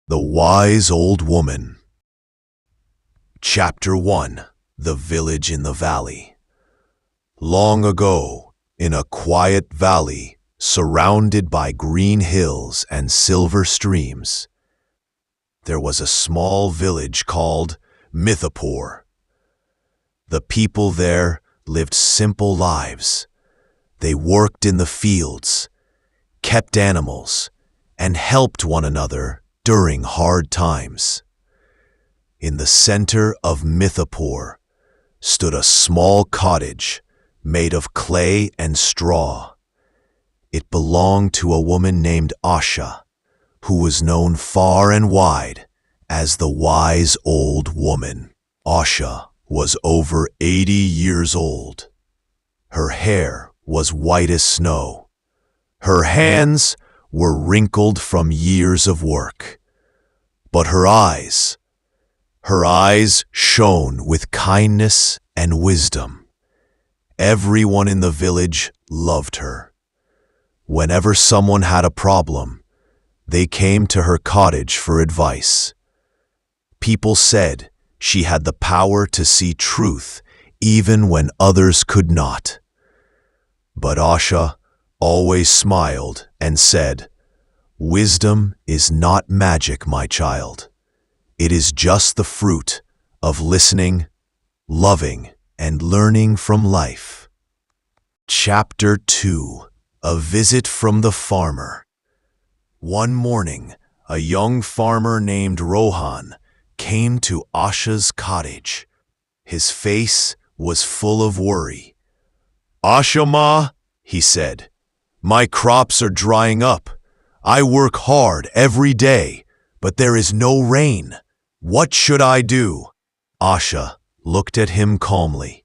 The Wise Old Woman. Chapter 1. The Village in the Valley. Long ago, in a quiet valley surrounded by green hills and silver streams, there was a small village called Mythapore. The people there lived simple lives. They worked in the fields, kept animals, and helped one another during hard times. In the center of Mythapore stood a small cottage made of clay and straw. It belonged to a woman named Asha, who was known far and wide as the Wise Old Woman. Asha was over 80 years old. Her hair was white as snow. Her hands were wrinkled from years of work. But her eyes shone with kindness and wisdom. Everyone in the village loved her. Whenever someone had a problem, they came to her cottage for advice. People said she had the power to see truth even when others could not. But Asha always smiled and said, "Wisdom is not magic, my child. It is just the fruit of listening, loving, and learning from life." Chapter 2. A Visit from the Farmer. One morning, a young farmer named Rohan came to Asha's cottage. His face was full of worry. "Asha Ma," he said, "my crops are drying up. I work hard every day, but there is no rain. What should I do?" Asha looked at him calmly.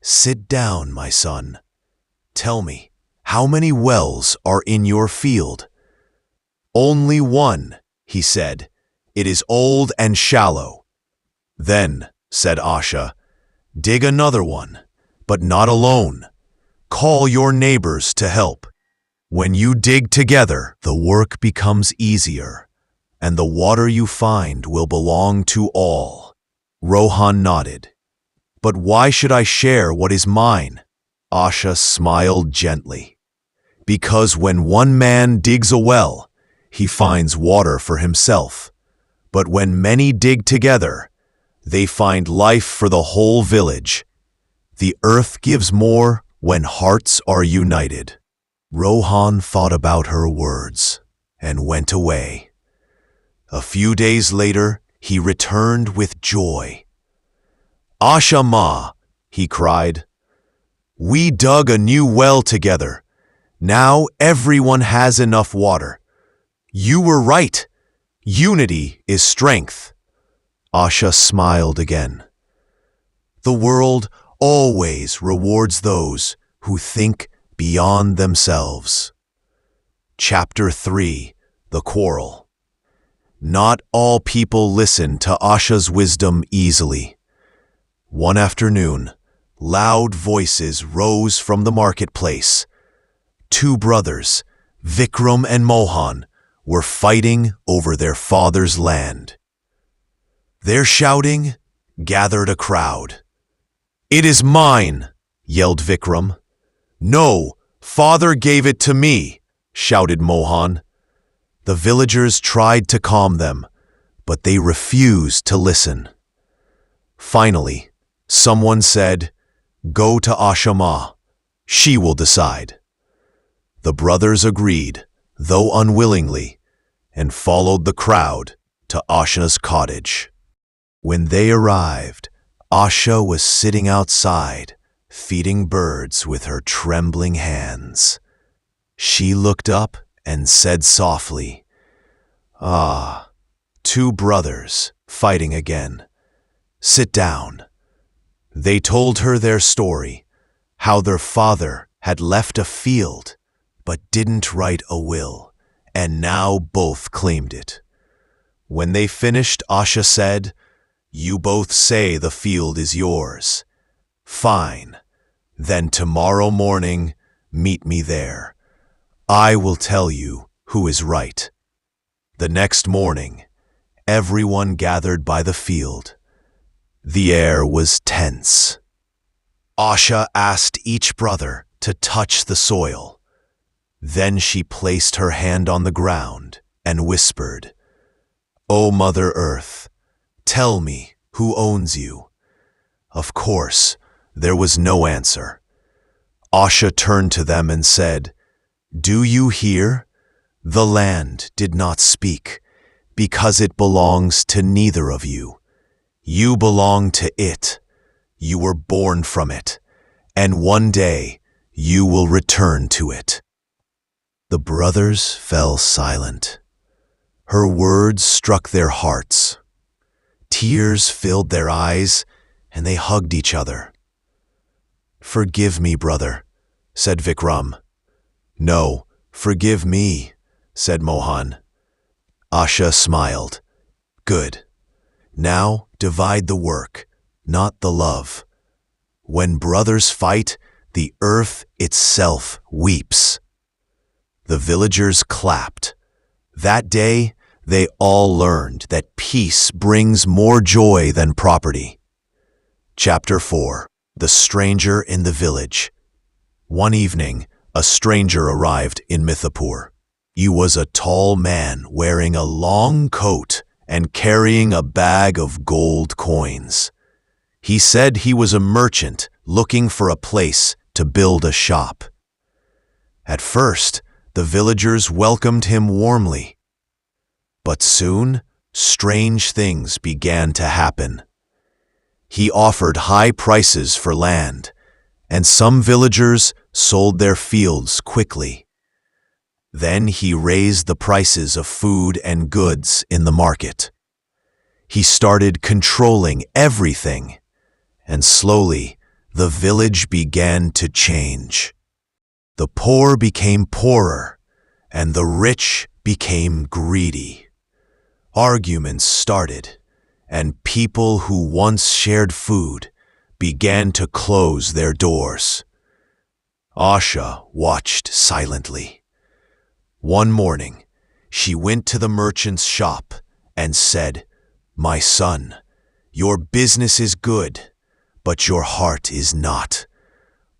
"Sit down, my son. Tell me, how many wells are in your field?" "Only one," he said. "It is old and shallow." "Then," said Asha, "dig another one, but not alone. Call your neighbors to help. When you dig together, the work becomes easier, and the water you find will belong to all." Rohan nodded. "But why should I share what is mine?" Asha smiled gently. "Because when one man digs a well, he finds water for himself. But when many dig together, they find life for the whole village. The earth gives more when hearts are united." Rohan thought about her words and went away. A few days later, he returned with joy. "Asha Ma," he cried, "we dug a new well together. Now everyone has enough water. You were right. Unity is strength." Asha smiled again. "The world always rewards those who think beyond themselves." Chapter 3. The Quarrel. Not all people listened to Asha's wisdom easily. One afternoon, loud voices rose from the marketplace. Two brothers, Vikram and Mohan, were fighting over their father's land. Their shouting gathered a crowd. "It is mine!" yelled Vikram. "No, father gave it to me!" shouted Mohan. The villagers tried to calm them, but they refused to listen. Finally, someone said, "Go to Asha Ma. She will decide." The brothers agreed, though unwillingly, and followed the crowd to Asha's cottage. When they arrived, Asha was sitting outside, feeding birds with her trembling hands. She looked up and said softly, "Ah, two brothers fighting again. Sit down." They told her their story, how their father had left a field but didn't write a will, and now both claimed it. When they finished, Asha said, "You both say the field is yours. Fine. Then tomorrow morning, meet me there. I will tell you who is right." The next morning, everyone gathered by the field. The air was tense. Asha asked each brother to touch the soil. Then she placed her hand on the ground and whispered, "O Mother Earth, tell me who owns you." Of course, there was no answer. Asha turned to them and said, "Do you hear? The land did not speak, because it belongs to neither of you. You belong to it. You were born from it, and one day you will return to it." The brothers fell silent. Her words struck their hearts. Tears filled their eyes, and they hugged each other. "Forgive me, brother," said Vikram. "No, forgive me," said Mohan. Asha smiled. "Good. Now divide the work, not the love. When brothers fight, the earth itself weeps." The villagers clapped. That day, they all learned that peace brings more joy than property. Chapter 4. The Stranger in the Village. One evening, a stranger arrived in Mithapur. He was a tall man wearing a long coat and carrying a bag of gold coins. He said he was a merchant looking for a place to build a shop. At first, the villagers welcomed him warmly. But soon, strange things began to happen. He offered high prices for land, and some villagers sold their fields quickly. Then he raised the prices of food and goods in the market. He started controlling everything, and slowly the village began to change. The poor became poorer, and the rich became greedy. Arguments started, and people who once shared food began to close their doors. Asha watched silently. One morning, she went to the merchant's shop and said, "My son, your business is good, but your heart is not.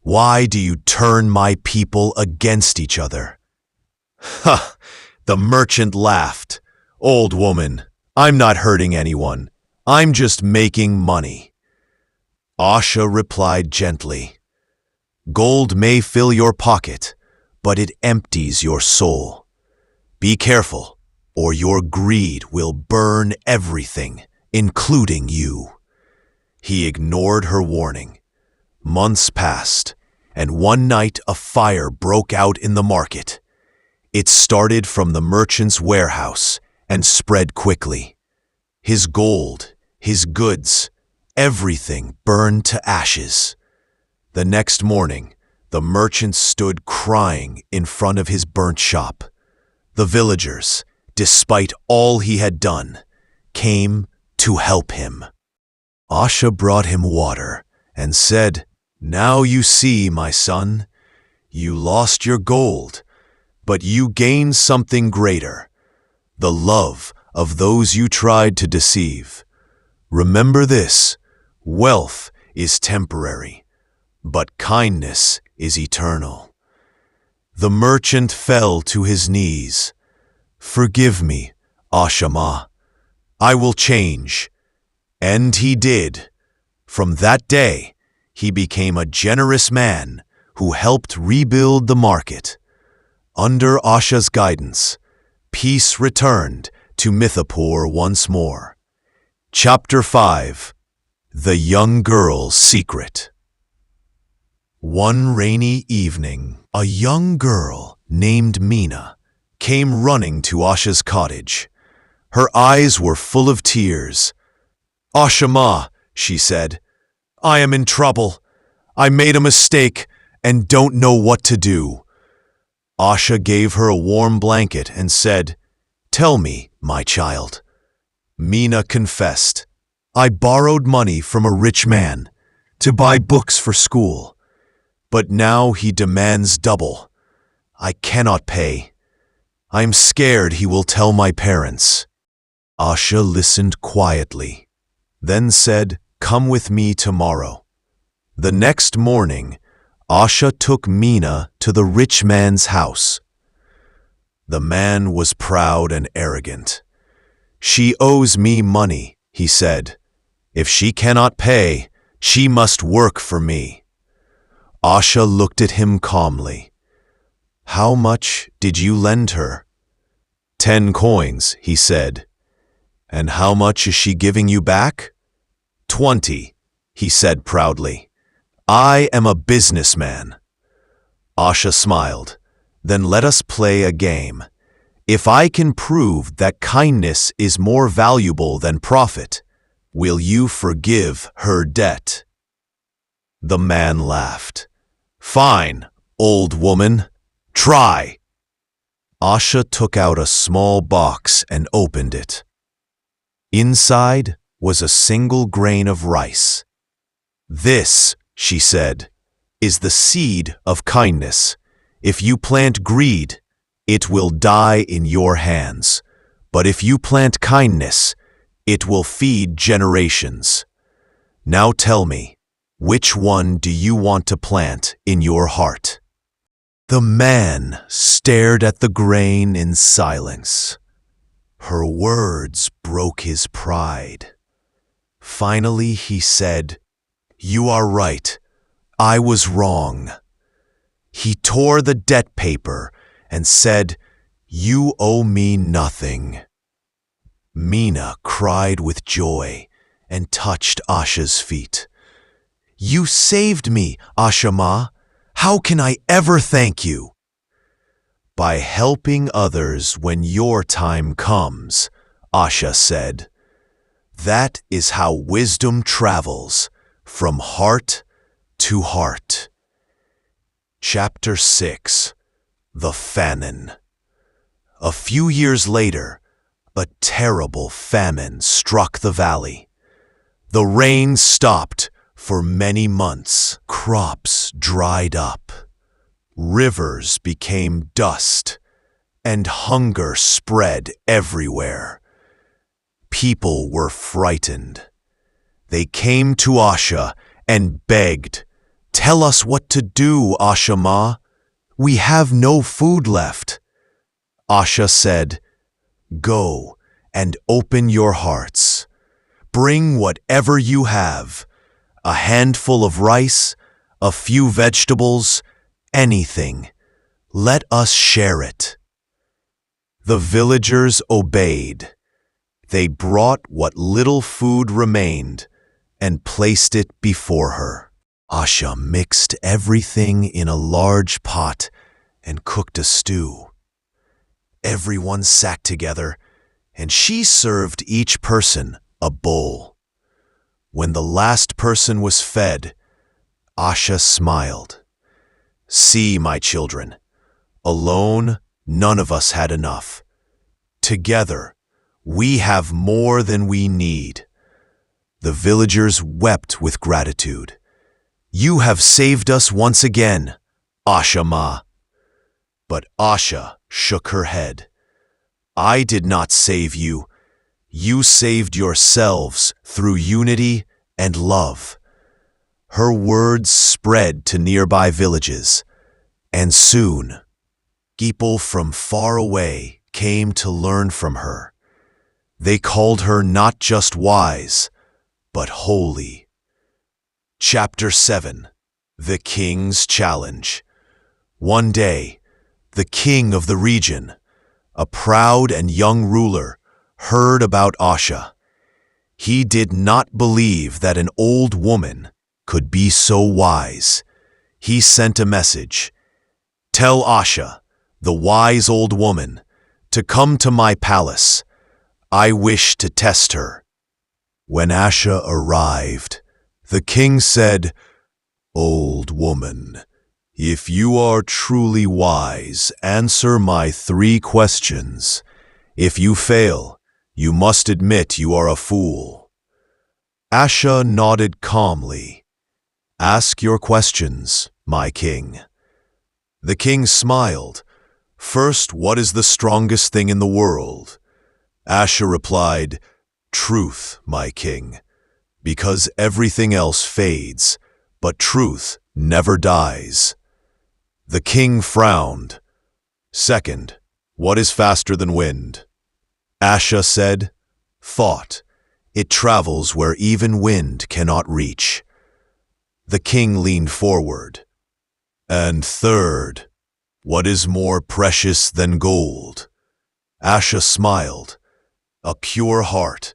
Why do you turn my people against each other?" "Ha!" The merchant laughed. "Old woman, I'm not hurting anyone. I'm just making money." Asha replied gently, "Gold may fill your pocket, but it empties your soul. Be careful, or your greed will burn everything, including you." He ignored her warning. Months passed, and one night a fire broke out in the market. It started from the merchant's warehouse and spread quickly. His gold, his goods, everything burned to ashes. The next morning, the merchant stood crying in front of his burnt shop. The villagers, despite all he had done, came to help him. Asha brought him water and said, "Now you see, my son, you lost your gold, but you gained something greater, the love of those you tried to deceive. Remember this, wealth is temporary, but kindness is eternal." The merchant fell to his knees. "Forgive me, Asha Ma. I will change." And he did. From that day, he became a generous man who helped rebuild the market. Under Asha's guidance, peace returned to Mithapur once more. Chapter 5. The Young Girl's Secret. One rainy evening, a young girl named Meena came running to Asha's cottage. Her eyes were full of tears. "Asha Ma," she said, "I am in trouble. I made a mistake and don't know what to do." Asha gave her a warm blanket and said, "Tell me, my child." Meena confessed, "I borrowed money from a rich man to buy books for school, but now he demands double. I cannot pay. I'm scared he will tell my parents. Asha listened quietly, then said, "Come with me tomorrow." The next morning, Asha took Mina to the rich man's house. The man was proud and arrogant. "She owes me money," he said. "If she cannot pay, she must work for me." Asha looked at him calmly. "How much did you lend her?" 10 coins, he said. "And how much is she giving you back?" 20, he said proudly. "I am a businessman." Asha smiled. "Then let us play a game. If I can prove that kindness is more valuable than profit, will you forgive her debt?" The man laughed. "Fine, old woman. Try." Asha took out a small box and opened it. Inside was a single grain of rice. "This," she said, "is the seed of kindness. If you plant greed, it will die in your hands. But if you plant kindness, it will feed generations. Now tell me, which one do you want to plant in your heart?" The man stared at the grain in silence. Her words broke his pride. Finally he said, "You are right. I was wrong." He tore the debt paper and said, "You owe me nothing." Mina cried with joy and touched Asha's feet. "You saved me, Asha Ma. How can I ever thank you?" "By helping others when your time comes," Asha said. "That is how wisdom travels from heart to heart." Chapter 6. The Famine. A few years later, a terrible famine struck the valley. The rain stopped for many months. Crops dried up. Rivers became dust, and hunger spread everywhere. People were frightened. They came to Asha and begged, "Tell us what to do, Asha Ma. We have no food left." Asha said, "Go and open your hearts. Bring whatever you have, a handful of rice, a few vegetables, anything. Let us share it." The villagers obeyed. They brought what little food remained and placed it before her. Asha mixed everything in a large pot and cooked a stew. Everyone sat together, and she served each person a bowl. When the last person was fed, Asha smiled. "See, my children, alone none of us had enough. Together, we have more than we need." The villagers wept with gratitude. "You have saved us once again, Asha Ma." But Asha shook her head. "I did not save you. You saved yourselves through unity and love." Her words spread to nearby villages, and soon, people from far away came to learn from her. They called her not just wise, but holy. Chapter 7. The King's Challenge. One day, the king of the region, a proud and young ruler, heard about Asha. He did not believe that an old woman could be so wise. He sent a message. "Tell Asha, the wise old woman, to come to my palace. I wish to test her." When Asha arrived, the king said, "Old woman, if you are truly wise, answer my 3 questions. If you fail, you must admit you are a fool." Asha nodded calmly. "Ask your questions, my king." The king smiled. First, what is the strongest thing in the world? Asha replied, Truth, my king, because everything else fades, but truth never dies. The king frowned. Second, what is faster than wind? Asha said, Thought. It travels where even wind cannot reach. The king leaned forward. And third, what is more precious than gold? Asha smiled. A pure heart.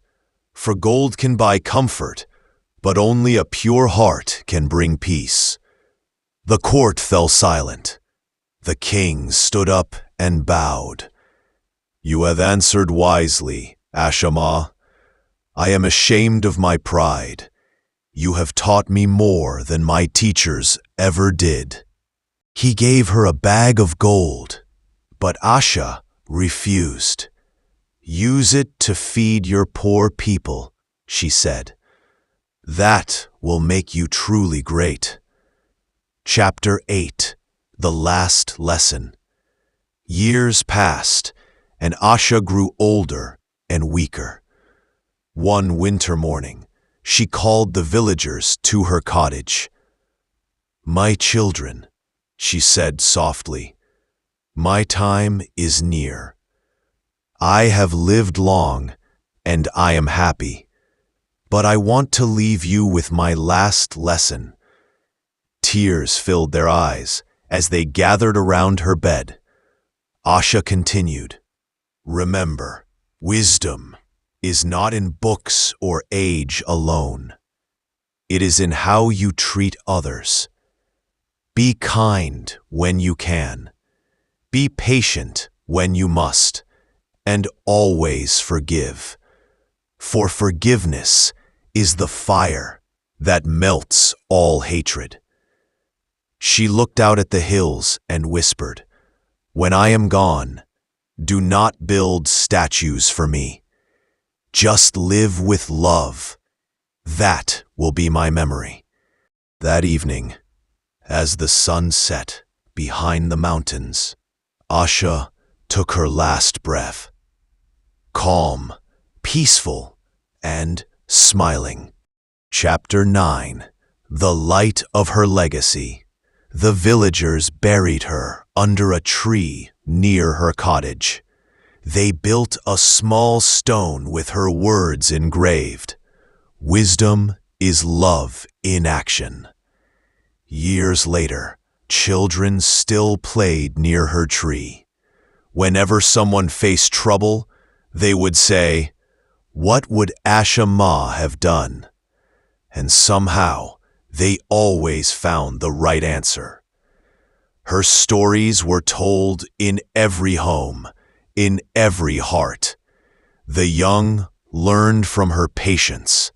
For gold can buy comfort, but only a pure heart can bring peace. The court fell silent. The king stood up and bowed. You have answered wisely, Ashama. I am ashamed of my pride. You have taught me more than my teachers ever did. He gave her a bag of gold, but Asha refused. Use it to feed your poor people, she said. That will make you truly great. Chapter 8. The Last Lesson. Years passed, and Asha grew older and weaker. One winter morning, she called the villagers to her cottage. My children, she said softly, my time is near. I have lived long, and I am happy, but I want to leave you with my last lesson. Tears filled their eyes as they gathered around her bed. Asha continued, Remember, wisdom is not in books or age alone. It is in how you treat others. Be kind when you can. Be patient when you must. And always forgive. For forgiveness is the fire that melts all hatred. She looked out at the hills and whispered, When I am gone, do not build statues for me. Just live with love. That will be my memory. That evening, as the sun set behind the mountains, Asha took her last breath. Calm, peaceful, and smiling. Chapter 9. The Light of Her Legacy. The villagers buried her under a tree near her cottage. They built a small stone with her words engraved. Wisdom is love in action. Years later, children still played near her tree. Whenever someone faced trouble, they would say, What would Asha Ma have done? And somehow, they always found the right answer. Her stories were told in every home, in every heart. The young learned from her patience,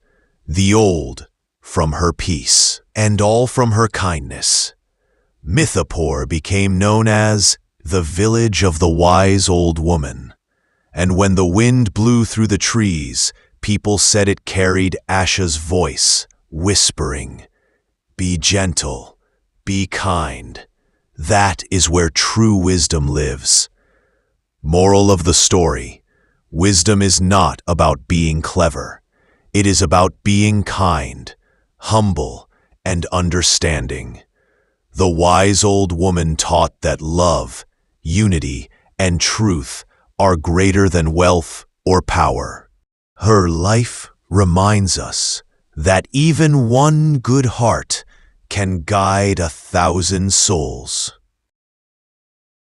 the old from her peace, and all from her kindness. Mithapur became known as the village of the wise old woman. And when the wind blew through the trees, people said it carried Asha's voice, whispering, Be gentle, be kind. That is where true wisdom lives. Moral of the story: wisdom is not about being clever. It is about being kind, humble, and understanding. The wise old woman taught that love, unity, and truth are greater than wealth or power. Her life reminds us that even one good heart can guide 1,000 souls.